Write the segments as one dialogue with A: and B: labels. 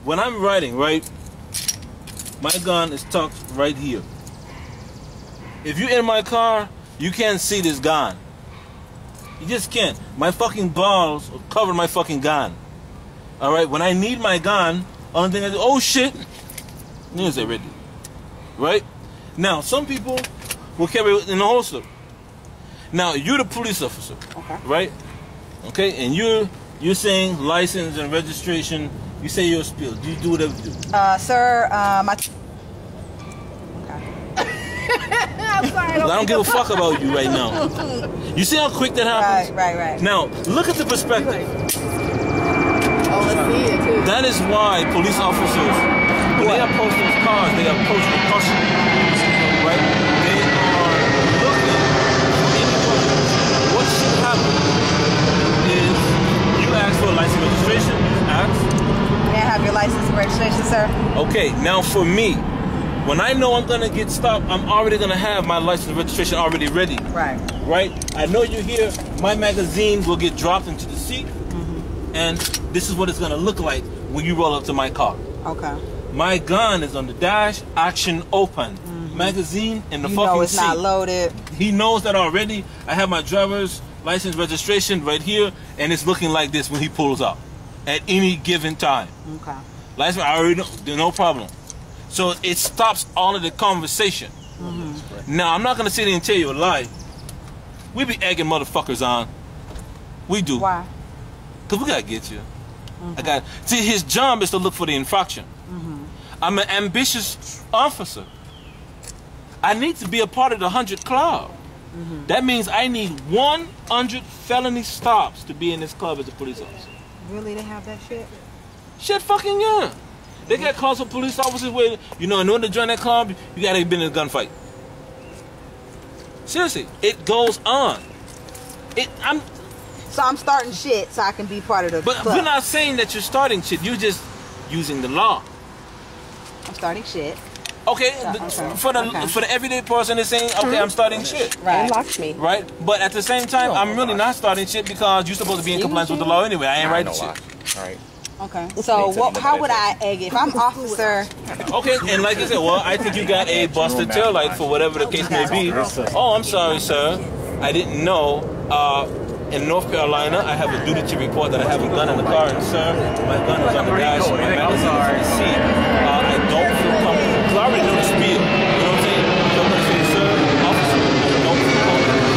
A: when I'm riding, right, my gun is tucked right here. If you're in my car, you can't see this gun. You just can't. My fucking balls cover my fucking gun. All right, when I need my gun, only thing I do, oh shit, news already. Right? Now, some people will carry it in the holster. Now, you're the police officer, right? Okay, and you're saying license and registration. You say you're a spill. Do you do whatever you do?
B: Sir, my... I'm sorry.
A: I don't give a fuck about you right now. You see how quick that happens?
B: Right.
A: Now, look at the perspective.
C: Oh, let's see it too.
A: That is why police officers, when they approach those cars, they approach with caution. Right? They are looking for anyone. What should happen is you ask for a license registration.
B: May I have your license and registration, sir?
A: Okay, now for me, when I know I'm gonna get stopped, I'm already gonna have my license and registration already ready.
B: Right.
A: Right? I know you're here. My magazine will get dropped into the seat, and this is what it's gonna look like when you roll up to my car.
B: Okay.
A: My gun is on the dash, action open. Magazine in the
B: you
A: fucking
B: know it's
A: seat.
B: not loaded.
A: He knows that already. I have my driver's license registration right here, and it's looking like this when he pulls up at any given time.
B: Okay.
A: License, I already know, no problem. So it stops all of the conversation. Now, I'm not going to sit there and tell you a lie. We be egging motherfuckers on. We do.
B: Why?
A: Because we got to get you. See, his job is to look for the infraction. I'm an ambitious officer. I need to be a part of the 100 club. That means I need 100 felony stops to be in this club as a police officer.
B: Really, they have that shit?
A: Shit fucking yeah. They got calls for police officers where, in order to join that club, you gotta have been in a gunfight. Seriously, it goes on.
B: So I'm starting shit so I can be part of the club.
A: But we're not saying that you're starting shit. You're just using the law.
B: I'm starting shit.
A: Okay, for the everyday person is saying, okay, I'm starting shit.
B: Right.
C: Unlock me.
A: Right? But at the same time, I'm really not starting shit because you're supposed to be in compliance with the law anyway. I ain't writing shit.
D: All right.
B: Okay. So how would I egg it? If I'm officer...
A: Okay, and like I said, well, I think you got a busted tail light for whatever the case may be. Oh, I'm sorry, sir. I didn't know. In North Carolina, I have a duty to report that I have a gun in the car, and sir, my gun is on the dash, my magazine is on the seat. I don't feel comfortable. Because I already know the spiel. You know what I'm saying? So I'm going to say, sir, officer, I don't feel comfortable.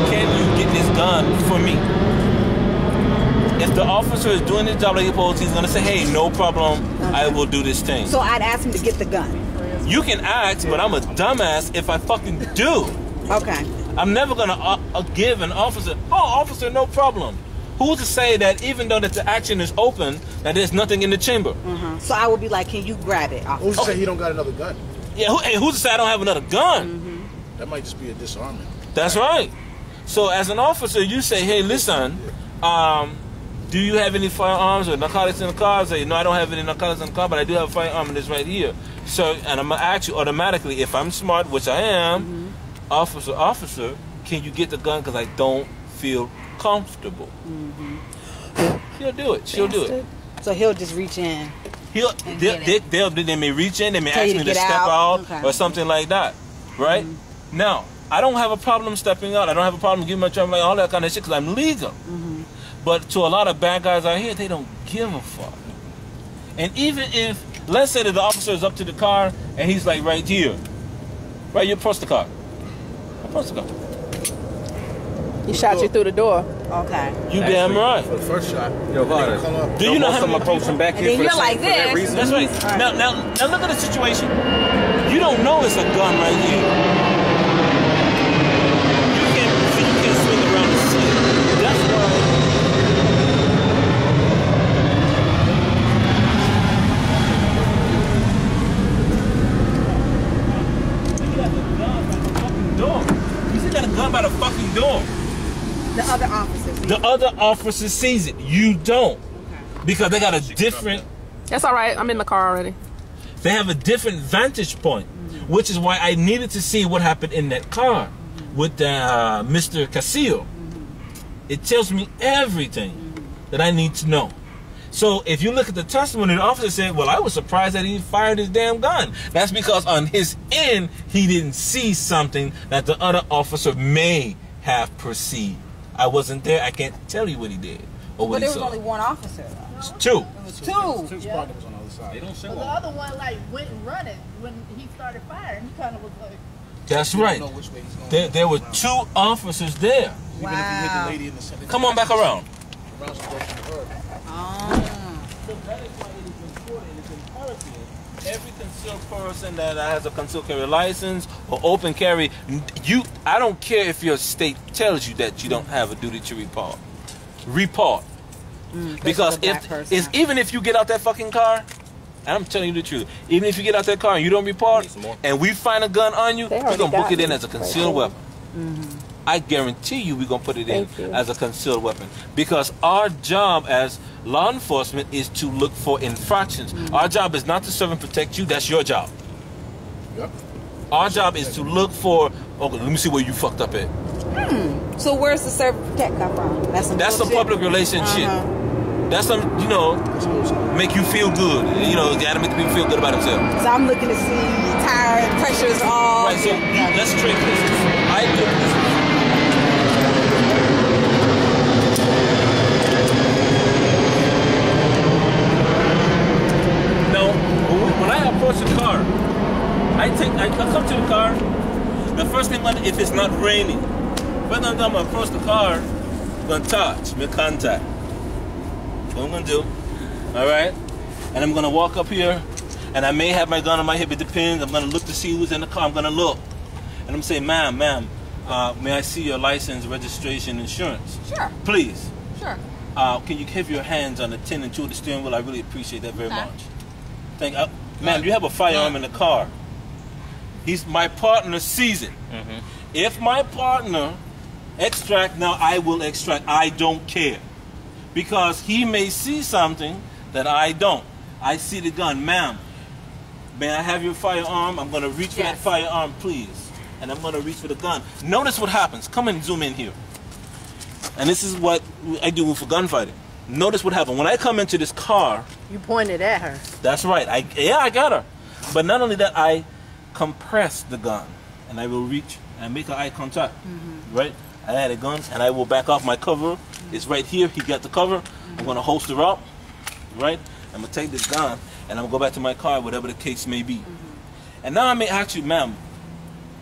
A: Can you get this gun for me? If the officer is doing his job like he's supposed to, he's going to say, hey, no problem, I will do this thing.
B: So I'd ask him to get the gun.
A: You can ask, but I'm a dumbass if I fucking do.
B: Okay.
A: I'm never gonna give an officer, oh, officer, no problem. Who's to say that even though that the action is open, that there's nothing in the chamber?
B: So I would be like, can you grab it, officer?
D: Who's to say he don't got another gun?
A: Yeah, who's to say I don't have another gun?
D: That might just be a disarmament.
A: That's right. So as an officer, you say, hey, listen, do you have any firearms or narcotics in the car? I say, no, I don't have any narcotics in the car, but I do have a firearm and it's right here. So, and I'm going to ask you automatically, if I'm smart, which I am, officer, can you get the gun because I don't feel comfortable? He'll do it. She'll do it.
B: So he'll just reach in.
A: They may reach in, they may ask me to step out or something like that, right? Now, I don't have a problem stepping out. I don't have a problem giving my driver, all that kind of shit because I'm legal. But to a lot of bad guys out here, they don't give a fuck. And even if, let's say that the officer is up to the car and he's like right here. Right, you approach the car. Approach the car.
C: He shot you through the door.
B: Okay.
A: You damn right.
D: For the first shot.
E: Yo, Varda,
A: do you know how many
E: approaching back here
B: and then you're like this.
E: reason?
A: That's right. Now look at the situation. You don't know it's a gun right here. You can't swing around the seat. That's why. By the fucking door.
B: The other officers.
A: The other officer sees it. You don't. Because they got a different...
C: That's all right. I'm in the car already.
A: They have a different vantage point, which is why I needed to see what happened in that car with Mr. Casillo. It tells me everything that I need to know. So if you look at the testimony, the officer said, well, I was surprised that he fired his damn gun. That's because on his end, he didn't see something that the other officer may have perceived. I wasn't there. I can't tell you what he did or what he saw.
B: But there was only one officer.
A: It's two.
B: It was two.
D: His partner was on the other side.
A: They don't say
E: But the other one like went and run it when he started firing. He kind of was like.
A: That's right.
D: Know which way he's going.
A: There were two officers there.
D: Even if you hit the lady in the center.
A: Come on back around.
D: The rounds will go through her.
A: So that is why it is important. It's imperative. Every concealed person that has a concealed carry license or open carry, I don't care if your state tells you that you don't have a duty to report. Report. Because even if you get out that fucking car, and I'm telling you the truth, even if you get out that car and you don't report, and we find a gun on you, we're going to book it in as a concealed weapon. I guarantee you we're going to put it in as a concealed weapon. Because our job as law enforcement is to look for infractions. Our job is not to serve and protect you. That's your job.
D: Yep.
A: Our job is to look for, okay, let me see where you fucked up at.
B: So where's the serve and protect come from?
A: That's some public relations shit. That's some, make you feel good. You gotta make people feel good about themselves.
B: So I'm looking to see tire pressures all.
A: Right, so let's trade places. I do this. Now, when I approach the car, I come to the car. The first thing, if it's not raining, when I'm going to approach the car, I'm going to touch, make contact. That's what I'm going to do. All right? And I'm going to walk up here, and I may have my gun on my hip. It depends. I'm going to look to see who's in the car. I'm going to look. And I'm going to say, ma'am, may I see your license, registration, insurance?
B: Sure.
A: Please.
B: Sure.
A: Can you give your hands on the 10 and 2 of the steering wheel? I really appreciate that very much. Thank you. Ma'am, you have a firearm in the car. My partner sees it. If my partner extract, now I will extract. I don't care. Because he may see something that I don't. I see the gun. Ma'am, may I have your firearm? I'm going to reach for that firearm, please. And I'm going to reach for the gun. Notice what happens. Come and zoom in here. And this is what I do for gunfighting. Notice what happened. When I come into this car...
C: You pointed at her.
A: That's right. I got her. But not only that, I compress the gun. And I will reach and make an eye contact. Right? I had a gun and I will back off my cover. It's right here. He got the cover. I'm going to holster up. Right? I'm going to take this gun and I'm going to go back to my car, whatever the case may be. And now I may ask you, ma'am,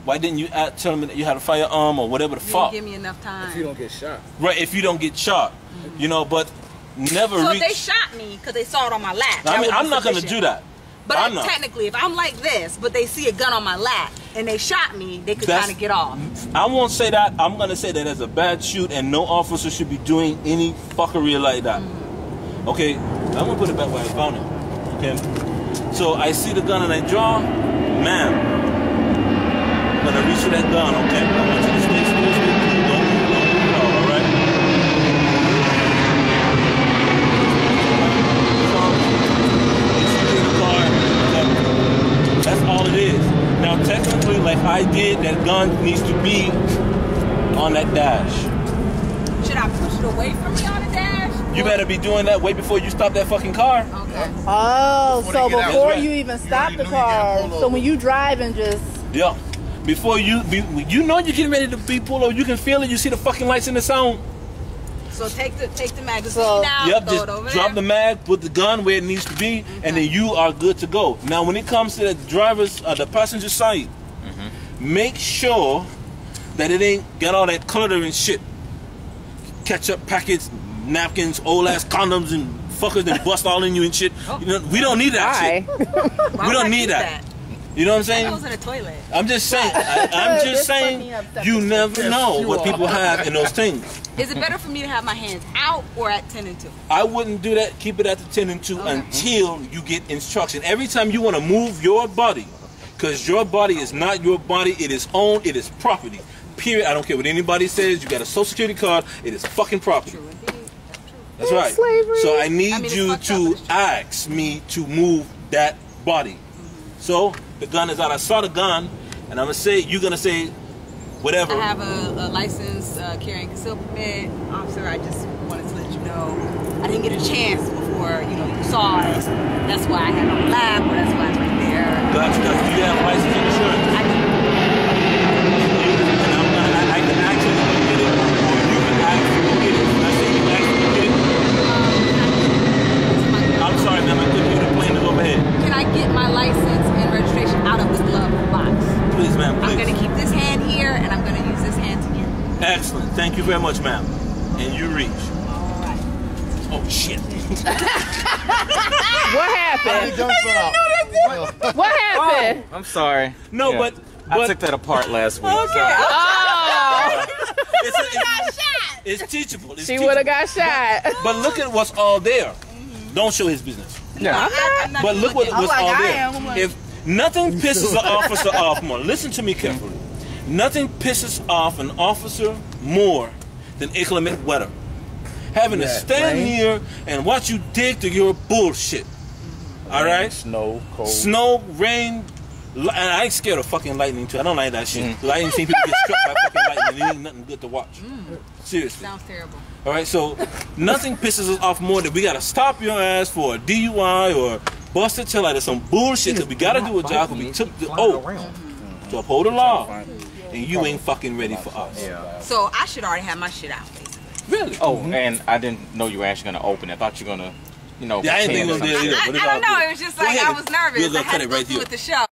A: why didn't you tell me that you had a firearm or whatever the fuck?
B: Give me enough time.
D: If you don't get shot.
A: Right, if you don't get shot. But never reach.
B: So they shot me because they saw it on my lap.
A: I mean, I'm not going to do that.
B: But technically, if I'm like this, but they see a gun on my lap and they shot me, they could kind of get off.
A: I won't say that. I'm going to say that as a bad shoot and no officer should be doing any fuckery like that. Okay, I'm going to put it back where I found it. Okay, so I see the gun and I draw. Ma'am, I'm going to reach for that gun, okay? I want you to stay still. Don't move, all right? That's all it is. Now, technically, like I did, that gun needs to be on that dash.
B: Should I push it away from me on the dash?
A: You better be doing that way before you stop that fucking car.
B: Okay.
C: Oh, so before you even
D: You
C: stop
D: already
C: the
D: know you
C: car,
D: gotta pull
C: so
D: over.
C: when you drive and just...
A: Yeah. Before you're getting ready to be pulled over, you can feel it. You see the fucking lights in the sound.
B: So take the magazine out,
A: Yep,
B: throw
A: just
B: it over
A: drop
B: there.
A: the mag, put the gun where it needs to be, and then you are good to go. Now, when it comes to the passenger side, make sure that it ain't got all that clutter and shit. Ketchup packets, napkins, old ass condoms, and fuckers that bust all in you and shit. We don't need that shit.
B: Why
A: We don't
B: would I
A: need
B: do
A: that. You know what I'm saying?
B: I was in a toilet.
A: I'm just saying. I'm just saying. You never know what people have in those things.
B: Is it better for me to have my hands out or at 10 and 2?
A: I wouldn't do that. Keep it at the 10 and 2 until you get instruction. Every time you want to move your body, because your body is not your body, it is owned, it is property. Period. I don't care what anybody says. You got a social security card, it is fucking property.
B: True indeed.
A: That's right.
C: Slavery.
A: So I need you
B: it's fucked
A: to
B: up,
A: ask me to move that body. So the gun is out. I saw the gun, and I'm gonna say, you're gonna say, whatever.
B: I have a license carrying concealed permit. Officer, I just wanted to let you know I didn't get a chance before, you know, you saw it. That's why I had on the lab, or that's why it's right there.
A: Gotcha. Do you have license and insurance?
B: I do.
A: And I can actually go get it, or you can actually go get it. When I say you actually go get it, I'm sorry, ma'am. I couldn't hear the plane is overhead.
B: Can I get my license and registration out of the glove box?
A: Please, ma'am. Please.
B: I'm going to keep this hand here, and I'm going to use this hand to get.
A: Excellent. Thank you very much, ma'am. And you reach.
B: All right.
A: Oh shit.
C: What happened? What happened?
F: I'm sorry.
A: No,
F: Yeah.
A: but
F: I took that apart last week.
C: Oh,
A: it's teachable. It's
C: she
A: teachable.
C: would have got shot.
A: But look at what's all there. Don't show his business.
F: Yeah.
B: I'm not
A: But look what's
B: looking.
A: all
E: I
A: there.
E: am. I'm like-
A: If nothing pisses an officer off more, listen to me carefully. Nothing pisses off an officer more than inclement weather. Having to stand here and watch you dig through your bullshit. All right?
D: Snow, cold.
A: Snow, rain, and I ain't scared of fucking lightning too. I don't like that shit. 'Cause I ain't seen people get struck by fucking lightning. It ain't nothing good to watch. Seriously.
B: Sounds terrible.
A: All right, so nothing pisses us off more than we gotta stop your ass for a DUI or bust a tail light or some bullshit. Cause we gotta do a job. Cause we took the oath to uphold the law, and you ain't fucking ready for us.
F: Yeah.
B: So I should already have my shit out, basically.
A: Really?
F: Oh, and I didn't know you were actually gonna open it. I thought you were gonna, you know,
A: Yeah, I ain't
F: pretend
A: think
F: or
A: it was
F: something.
A: there either. But it's
B: I
A: all
B: don't know.
A: good.
B: It was just
A: Go
B: like
A: ahead.
B: I was nervous.
A: We'll go
B: I
A: cut
B: had
A: it
B: to go
A: right
B: through
A: here.
B: with the show.